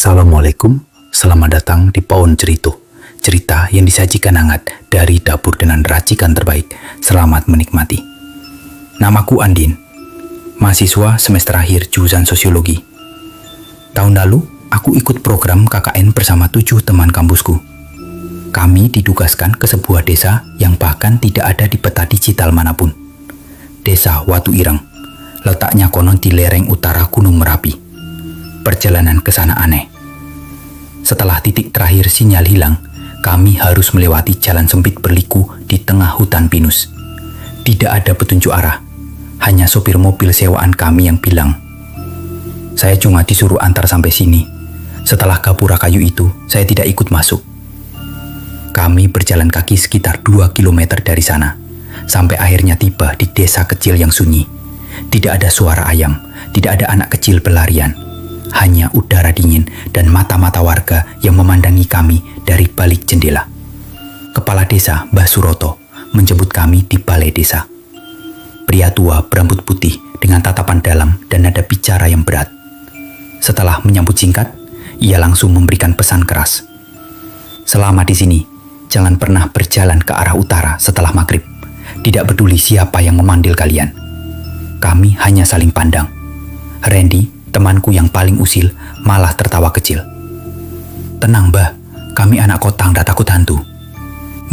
Assalamualaikum, selamat datang di Pohon Cerito. Cerita yang disajikan hangat dari dapur dengan racikan terbaik. Selamat menikmati. Namaku Andin, mahasiswa semester akhir jurusan Sosiologi. Tahun lalu, aku ikut program KKN bersama 7 teman kampusku. Kami ditugaskan ke sebuah desa yang bahkan tidak ada di peta digital manapun. Desa Watu Ireng, letaknya konon di lereng utara Gunung Merapi. Perjalanan ke sana aneh. Setelah titik terakhir sinyal hilang, kami harus melewati jalan sempit berliku di tengah hutan pinus. Tidak ada petunjuk arah, hanya sopir mobil sewaan kami yang bilang, "Saya cuma disuruh antar sampai sini." Setelah gapura kayu itu, saya tidak ikut masuk. Kami berjalan kaki sekitar 2 kilometer dari sana, sampai akhirnya tiba di desa kecil yang sunyi. Tidak ada suara ayam, tidak ada anak kecil berlarian. Hanya udara dingin dan mata-mata warga yang memandangi kami dari balik jendela. Kepala desa, Mbah Suroto, menjemput kami di balai desa. Pria tua berambut putih dengan tatapan dalam dan nada bicara yang berat. Setelah menyambut singkat, ia langsung memberikan pesan keras. "Selama di sini, jangan pernah berjalan ke arah utara setelah maghrib. Tidak peduli siapa yang memanggil kalian." Kami hanya saling pandang. Randy, temanku yang paling usil, malah tertawa kecil. "Tenang, Mbah, kami anak kotang tak takut hantu."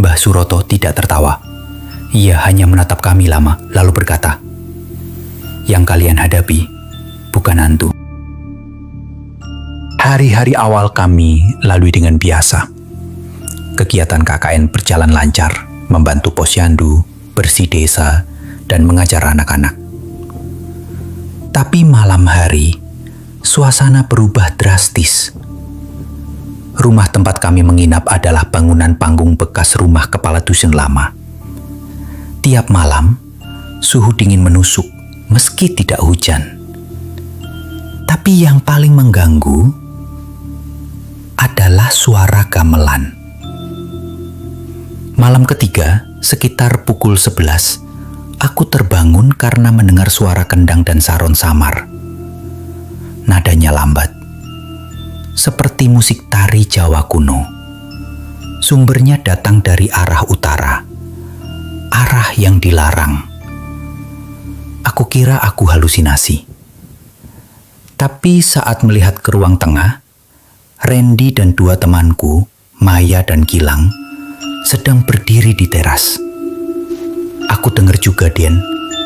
Mbah Suroto tidak tertawa. Ia hanya menatap kami lama, lalu berkata, "Yang kalian hadapi bukan hantu." Hari-hari awal kami lalui dengan biasa. Kegiatan KKN berjalan lancar, membantu posyandu, bersih desa, dan mengajar anak-anak. Tapi malam hari, suasana berubah drastis. Rumah tempat kami menginap adalah bangunan panggung bekas rumah kepala dusun lama. Tiap malam, suhu dingin menusuk meski tidak hujan. Tapi yang paling mengganggu adalah suara gamelan. Malam ketiga, sekitar pukul 11, aku terbangun karena mendengar suara kendang dan saron samar. Nadanya lambat, seperti musik tari Jawa kuno. Sumbernya datang dari arah utara, arah yang dilarang. Aku kira aku halusinasi. Tapi saat melihat ke ruang tengah, Randy dan 2 temanku, Maya dan Gilang, sedang berdiri di teras. "Aku dengar juga, Den.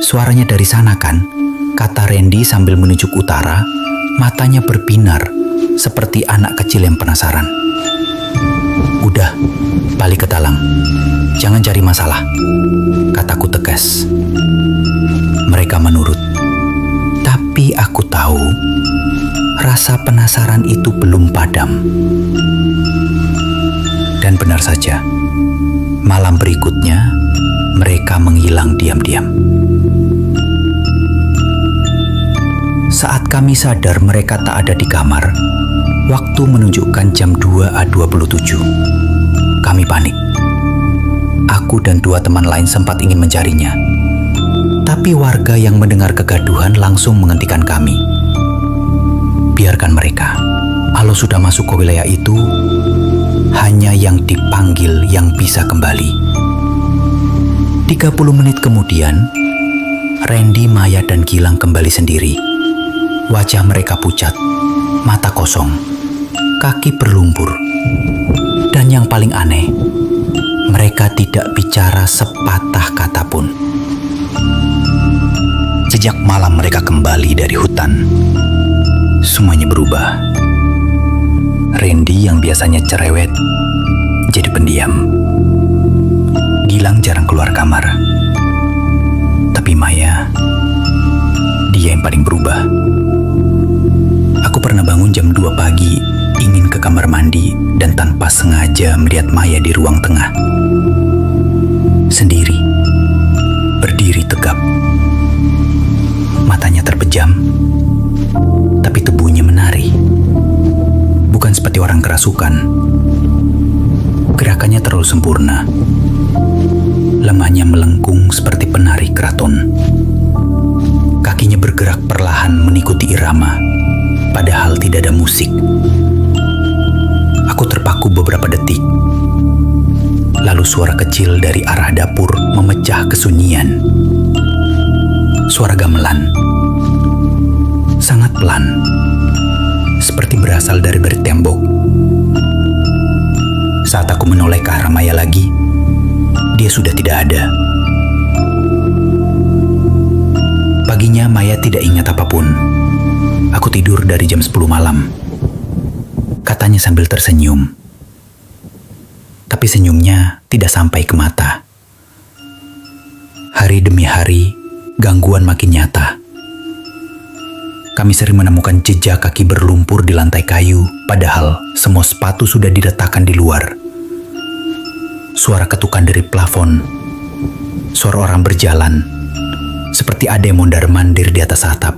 Suaranya dari sana kan?" kata Randy sambil menunjuk utara. Matanya berbinar seperti anak kecil yang penasaran. "Udah, balik ke dalam. Jangan cari masalah," kataku tegas. Mereka menurut. Tapi aku tahu rasa penasaran itu belum padam. Dan benar saja, malam berikutnya mereka menghilang diam-diam. Saat kami sadar mereka tak ada di kamar, waktu menunjukkan jam 2.27. Kami panik. Aku dan 2 teman lain sempat ingin mencarinya. Tapi warga yang mendengar kegaduhan langsung menghentikan kami. "Biarkan mereka. Kalau sudah masuk ke wilayah itu, hanya yang dipanggil yang bisa kembali." 30 menit kemudian, Randy, Maya, dan Gilang kembali sendiri. Wajah mereka pucat, mata kosong, kaki berlumpur. Dan yang paling aneh, mereka tidak bicara sepatah kata pun. Sejak malam mereka kembali dari hutan, semuanya berubah. Randy yang biasanya cerewet, jadi pendiam. Gilang jarang keluar kamar. Tapi Maya, dia yang paling berubah. Aku pernah bangun jam 2 pagi, ingin ke kamar mandi, dan tanpa sengaja melihat Maya di ruang tengah. Sendiri, berdiri tegap. Matanya terpejam, tapi tubuhnya menari. Bukan seperti orang kerasukan. Gerakannya terlalu sempurna. Lemahnya melengkung seperti penari keraton. Kakinya bergerak perlahan mengikuti irama, padahal tidak ada musik. aku beberapa detik. Lalu suara kecil dari arah dapur memecah kesunyian. Suara gamelan. Sangat pelan. Seperti berasal dari tembok. Saat aku menoleh ke arah Maya lagi, dia sudah tidak ada. Paginya Maya tidak ingat apapun. Aku tidur dari jam 10 malam. Katanya sambil tersenyum. Tapi senyumnya tidak sampai ke mata. Hari demi hari, gangguan makin nyata. Kami sering menemukan jejak kaki berlumpur di lantai kayu, padahal semua sepatu sudah diletakkan di luar. Suara ketukan dari plafon, suara orang berjalan, seperti ada yang mondar-mandir di atas atap.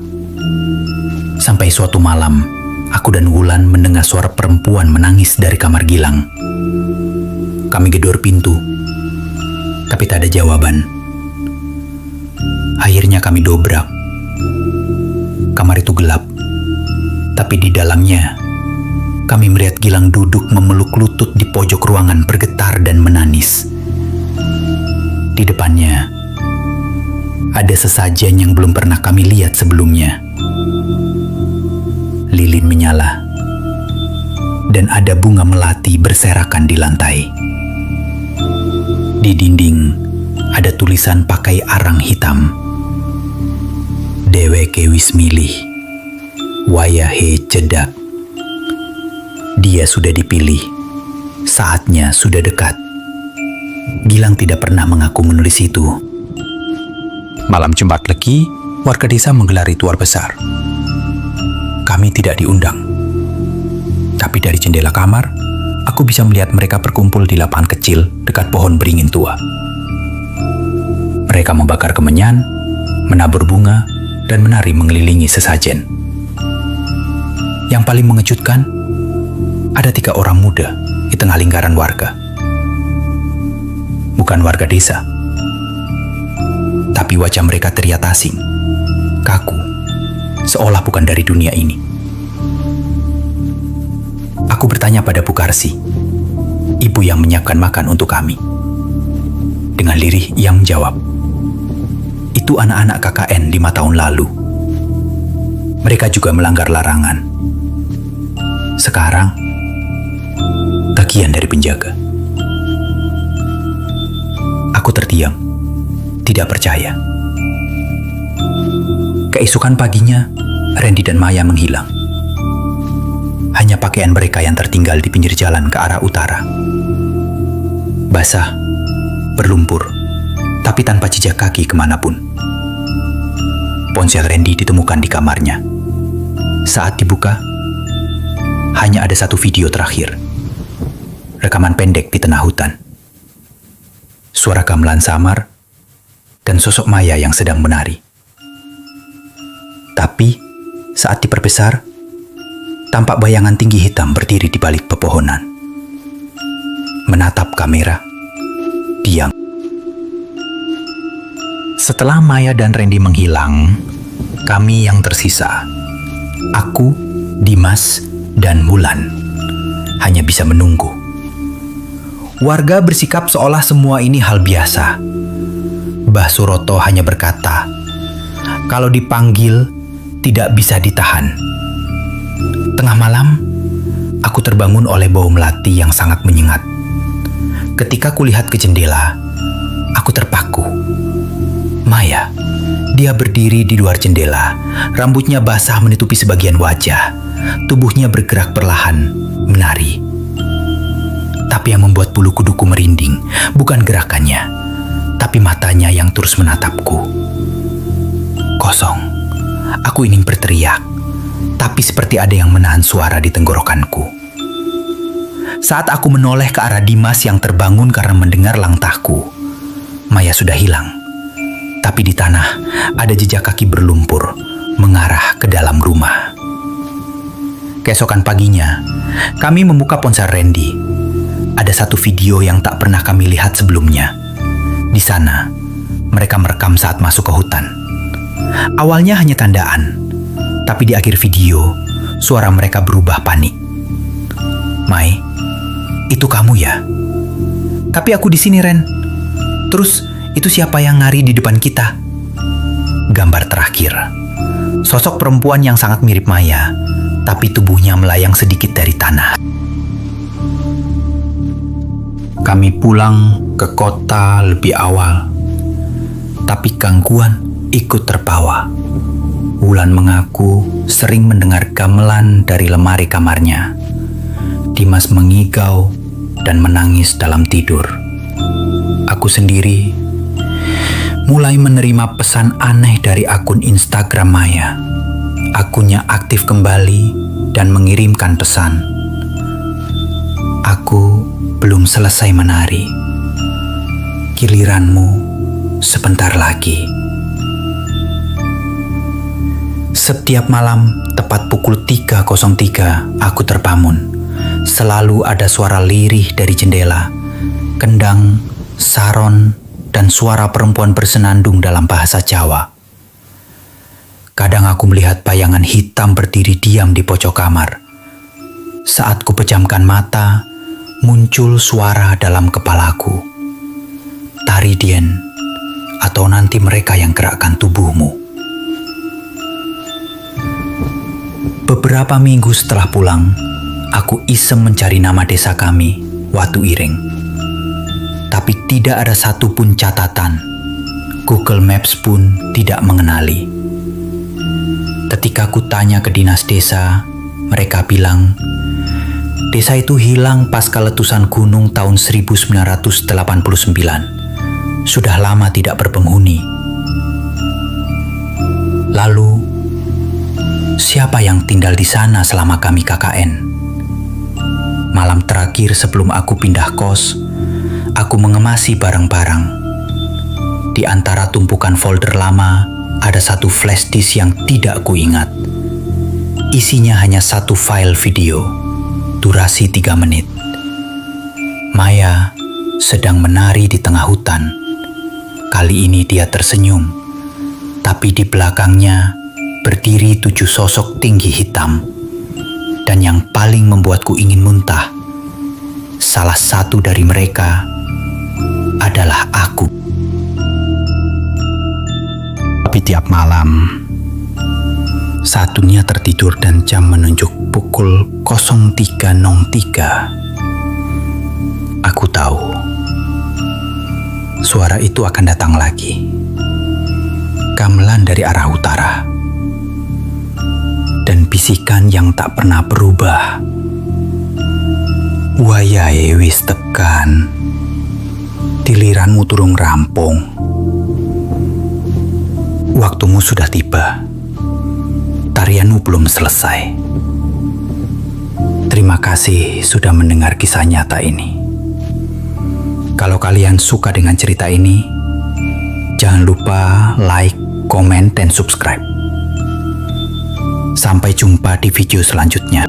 Sampai suatu malam, aku dan Wulan mendengar suara perempuan menangis dari kamar Gilang. Kami gedor pintu, tapi tak ada jawaban. Akhirnya kami dobrak. Kamar itu gelap, tapi di dalamnya kami melihat Gilang duduk memeluk lutut di pojok ruangan bergetar dan menangis. Di depannya ada sesajen yang belum pernah kami lihat sebelumnya. Lilin menyala dan ada bunga melati berserakan di lantai. Di dinding ada tulisan pakai arang hitam. Dheweke wis milih, wayahe cedak. Dia sudah dipilih, saatnya sudah dekat. Gilang tidak pernah mengaku menulis itu. Malam Jumat Legi, warga desa menggelar ritual besar. Kami tidak diundang. Tapi dari jendela kamar, aku bisa melihat mereka berkumpul di lapangan kecil dekat pohon beringin tua. Mereka membakar kemenyan, menabur bunga, dan menari mengelilingi sesajen. Yang paling mengejutkan, ada 3 orang muda di tengah lingkaran warga. Bukan warga desa, tapi wajah mereka terlihat asing, kaku, seolah bukan dari dunia ini. Aku bertanya pada Bu Karsi, ibu yang menyiapkan makan untuk kami. Dengan lirih ia menjawab, itu anak-anak KKN 5 tahun lalu. Mereka juga melanggar larangan. Sekarang, tagihan dari penjaga. Aku terdiam, tidak percaya. Keesokan paginya, Randy dan Maya menghilang. Hanya pakaian mereka yang tertinggal di pinggir jalan ke arah utara. Basah, berlumpur, tapi tanpa jejak kaki kemanapun. Ponsel Randy ditemukan di kamarnya. Saat dibuka, hanya ada 1 video terakhir. Rekaman pendek di tengah hutan. Suara gamelan samar dan sosok Maya yang sedang menari. Tapi, saat diperbesar, tampak bayangan tinggi hitam berdiri di balik pepohonan. Menatap kamera, diam. Setelah Maya dan Randy menghilang, kami yang tersisa, aku, Dimas, dan Wulan, hanya bisa menunggu. Warga bersikap seolah semua ini hal biasa. Mbah Suroto hanya berkata, kalau dipanggil tidak bisa ditahan. Tengah malam, aku terbangun oleh bau melati yang sangat menyengat. Ketika kulihat ke jendela, aku terpaku. Maya, dia berdiri di luar jendela, rambutnya basah menutupi sebagian wajah, tubuhnya bergerak perlahan, menari. Tapi yang membuat bulu kuduku merinding, bukan gerakannya, tapi matanya yang terus menatapku. Kosong, aku ingin berteriak, tapi seperti ada yang menahan suara di tenggorokanku. Saat aku menoleh ke arah Dimas yang terbangun karena mendengar langkahku, Maya sudah hilang. Tapi di tanah ada jejak kaki berlumpur mengarah ke dalam rumah. Keesokan paginya, kami membuka ponsel Randy. Ada 1 video yang tak pernah kami lihat sebelumnya. Di sana, mereka merekam saat masuk ke hutan. Awalnya hanya tandaan, tapi di akhir video, suara mereka berubah panik. Mai, Itu kamu ya? Tapi aku di sini, Ren. Terus, itu siapa yang ngari di depan kita? Gambar terakhir. Sosok perempuan yang sangat mirip Maya, tapi tubuhnya melayang sedikit dari tanah. Kami pulang ke kota lebih awal, tapi gangguan ikut terbawa. Wulan mengaku sering mendengar gamelan dari lemari kamarnya. Dimas mengigau dan menangis dalam tidur. Aku sendiri mulai menerima pesan aneh dari akun Instagram Maya. Akunnya aktif kembali dan mengirimkan pesan. Aku belum selesai menari. Giliranmu sebentar lagi. Setiap malam tepat pukul 3.03 aku terbangun. Selalu ada suara lirih dari jendela, kendang, saron, dan suara perempuan bersenandung dalam bahasa Jawa. Kadang aku melihat bayangan hitam berdiri diam di pojok kamar. Saat ku pejamkan mata, muncul suara dalam kepalaku. Tari Dien, atau nanti mereka yang gerakkan tubuhmu. Beberapa minggu setelah pulang, aku iseng mencari nama desa kami, Watu Ireng. Tapi tidak ada satupun catatan. Google Maps pun tidak mengenali. Ketika ku tanya ke dinas desa, mereka bilang, desa itu hilang pasca letusan gunung tahun 1989. Sudah lama tidak berpenghuni. Lalu, siapa yang tinggal di sana selama kami KKN? Malam terakhir sebelum aku pindah kos, aku mengemasi barang-barang. Di antara tumpukan folder lama, ada satu flash disk yang tidak kuingat. Isinya hanya satu file video, durasi 3 menit. Maya sedang menari di tengah hutan. Kali ini dia tersenyum, tapi di belakangnya berdiri 7 sosok tinggi hitam. Dan yang paling membuatku ingin muntah, salah satu dari mereka adalah aku. Tapi tiap malam, satunya tertidur dan jam menunjuk pukul 03.03. Aku tahu, suara itu akan datang lagi. Gamelan dari arah utara. Dan bisikan yang tak pernah berubah. Wayahe wis tekan, diliranmu turung rampung. Waktumu sudah tiba. Tarianmu belum selesai. Terima kasih sudah mendengar kisah nyata ini. Kalau kalian suka dengan cerita ini, jangan lupa like, komen, dan subscribe. Sampai jumpa di video selanjutnya.